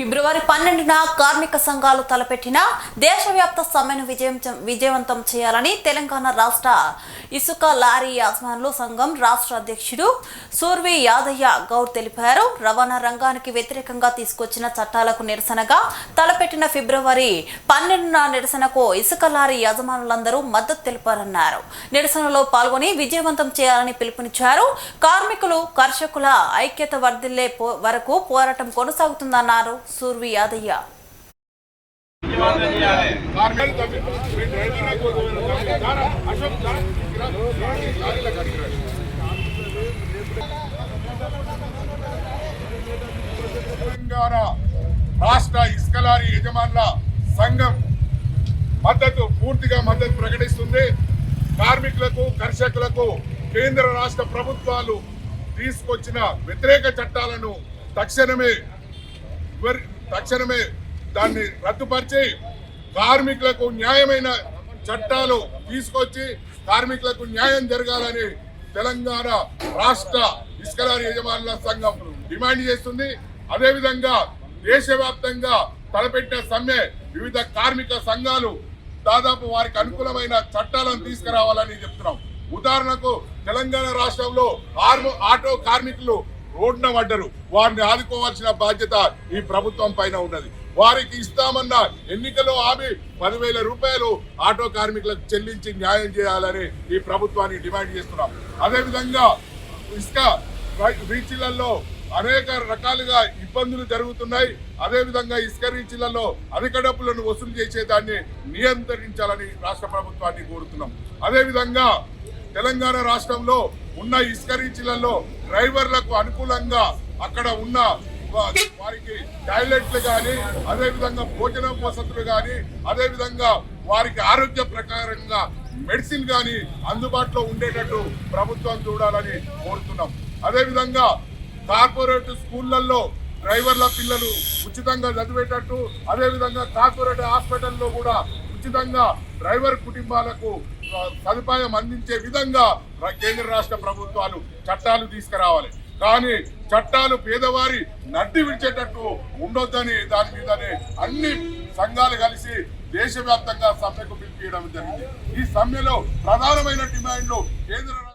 ఫిబ్రవరి 12న కార్మిక సంఘాలు తలపెట్టిన దేశవ్యాప్త సమ్మెను విజయవంతం చేయాలని తెలంగాణ రాష్ట్ర ఇసుక లారీ యాజమానుల సంఘం రాష్ట్ర అధ్యక్షుడు సూర్వి యాదయ్య గౌడ్ తెలిపారు. రవాణా రంగానికి వ్యతిరేకంగా తీసుకొచ్చిన చట్టాలకు నిరసనగా తలపెట్టిన ఫిబ్రవరి 12న నిరసనకు ఇసుక లారీ యాజమానులందరూ మద్దతు తెలిపారన్నారు. నిరసనలో పాల్గొని విజయవంతం చేయాలని పిలుపునిచ్చారు. కార్మికులు కర్షకుల ఐక్యత వర్ధిల్లే వరకు పోరాటం కొనసాగుతుందన్నారు సూర్వి యాదయ్య. తెలంగాణ రాష్ట్ర ఇసుక లారీ యజమానుల సంఘం పూర్తిగా మద్దతు ప్రకటిస్తుంది. కార్మికులకు కర్షకులకు కేంద్ర రాష్ట్ర ప్రభుత్వాలు తీసుకొచ్చిన వ్యతిరేక చట్టాలను తక్షణమే దాన్ని రద్దుపరిచి కార్మికులకు న్యాయమైన చట్టాలు తీసుకొచ్చి కార్మికులకు న్యాయం జరగాలని తెలంగాణ రాష్ట్ర ఇసుక లారీ యజమానుల సంఘం డిమాండ్ చేస్తుంది. అదేవిధంగా దేశవ్యాప్తంగా తలపెట్టిన సమ్మె వివిధ కార్మిక సంఘాలు దాదాపు వారికి అనుకూలమైన చట్టాలను తీసుకురావాలని చెప్తున్నాం. ఉదాహరణకు తెలంగాణ రాష్ట్రంలో ఆటో కార్మికులు రోడ్డున పడ్డరు. వారిని ఆదుకోవాల్సిన బాధ్యత ఈ ప్రభుత్వం పైన ఉన్నది. వారికి ఇస్తామన్న ఎన్నికల్లో హామీ 10,000 రూపాయలు ఆటో కార్మికులకు చెల్లించి న్యాయం చేయాలని ఈ ప్రభుత్వాన్ని డిమాండ్ చేస్తున్నాం. అదేవిధంగా ఇసుక రీచ్లలో అనేక రకాలుగా ఇబ్బందులు జరుగుతున్నాయి. అదేవిధంగా ఇసుక రీచ్లలో అధిక డబ్బులను వసూలు చేసేదాన్ని నియంత్రించాలని రాష్ట్ర ప్రభుత్వాన్ని కోరుతున్నాం. అదేవిధంగా తెలంగాణ రాష్ట్రంలో ఉన్న ఇసుక రీచ్లలో డ్రైవర్లకు అనుకూలంగా అక్కడ ఉన్న వారికి టాయిలెట్లు కానీ అదేవిధంగా భోజనం వసతులు కానీ అదేవిధంగా వారికి ఆరోగ్య ప్రకారంగా మెడిసిన్ కానీ అందుబాటులో ఉండేటట్టు ప్రభుత్వం చూడాలని కోరుతున్నాం. అదేవిధంగా కార్పొరేట్ స్కూళ్లలో డ్రైవర్ల పిల్లలు ఉచితంగా చదివేటట్టు అదేవిధంగా కార్పొరేట్ హాస్పిటల్లో కూడా ఉచితంగా డ్రైవర్ కుటుంబాలకు సదుపాయం అందించే విధంగా కేంద్ర రాష్ట్ర ప్రభుత్వాలు చట్టాలు తీసుకురావాలి. కానీ చట్టాలు పేదవారి నడ్డి విడిచేటట్టు ఉండొద్దని దాని మీదనే అన్ని సంఘాలు కలిసి దేశవ్యాప్తంగా సమ్మెకు పిలిపించడం జరిగింది. ఈ సమ్మెలో ప్రధానమైన డిమాండ్లు కేంద్ర